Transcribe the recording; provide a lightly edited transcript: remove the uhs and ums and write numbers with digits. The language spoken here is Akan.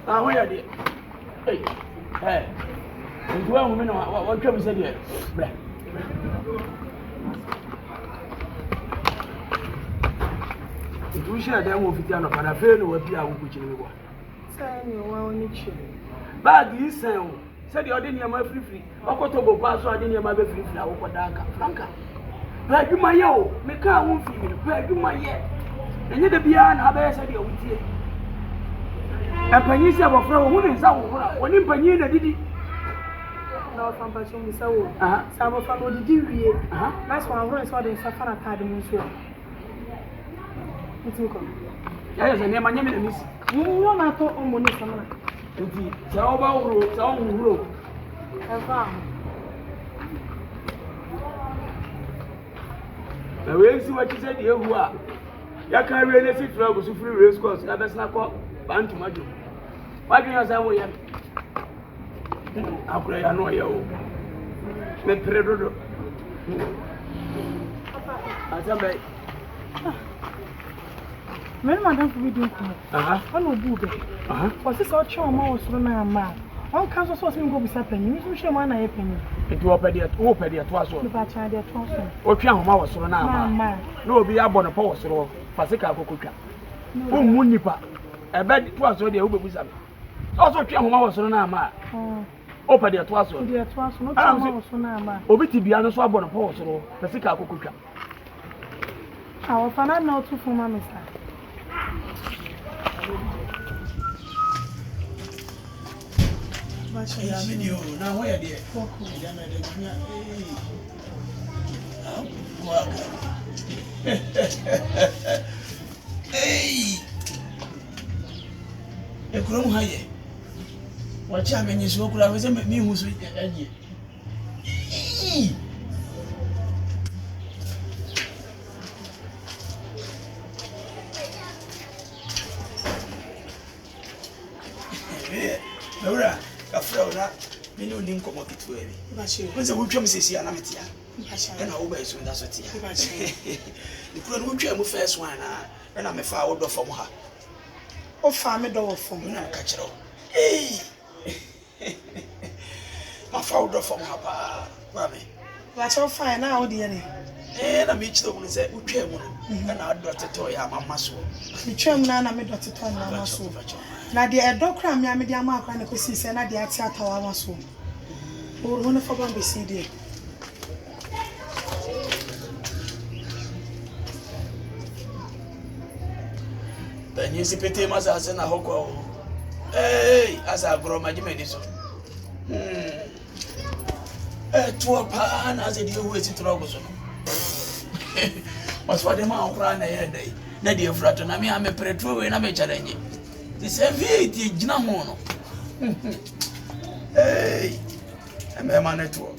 Ah, where are they? Hey. And one woman, what can we say here? If we share them with Piano, and I feel no what you are which Say you want to bag is said the ordinary my free. Okotobo pass or didn't my free flower for Daka. Franca. But you my yo, make a won't feel, but you my yet. And yet the beyond have I said you with you. And Panisa of a woman is out when in Panina did it. No, some person is so. Some of them did you. That's why I was what they suffer academy. Yes, and my name is you know, I thought on money. Indeed, Sauba wrote, Saung wrote. The way see what you said, you are. You can't really sit for a free race course. Never snap up, bound to Madu. Why do you say, I am? How could I know you? Make Pedro. I say, men, madam, we do. One will do it. Was this all show more so now? One council was going to go beside penny. You show man a penny. It will pay it, open it was one. The batch idea transfer. Or Piano was so now. No, be up on a post or Pasica Coca. Oh, Munipa. I bet it was already over with them. Also, Piano was so now. Open it was one. It was not so now. Obiti be honest, one on a post or Pasica Coca. Our father know to for my mister. Now where dear? Hey, a chrome high. What champion is so good? I was a me who's edgy. Laura, a fraud, me no link of it to me. When's a witch says, I'm at here. And I obey soon. That's what you couldn't watch your first one, and I'm a foul door from her. Oh, farm a door from me, catch it all. Hey, my foul door from her, Mammy. That's all fine now, dear. And I meet the woman said, which one, and I'd got a toy, I'm a muscle. The chairman, I made Dr. Tom, my muscle. Now, dear doctor, I'm a media mark and a question, and I did at our muscle. Or one of our BCD. Then you see Petty Mazas and a hoko. Hey, as I grow my medicine. To a pan as a deal with it, Robertson. What's what the man ran a day? Nadia Fratonami, I'm a pretro and I'm a challenge. This heavy Ginamono. Hey, I'm a man at work.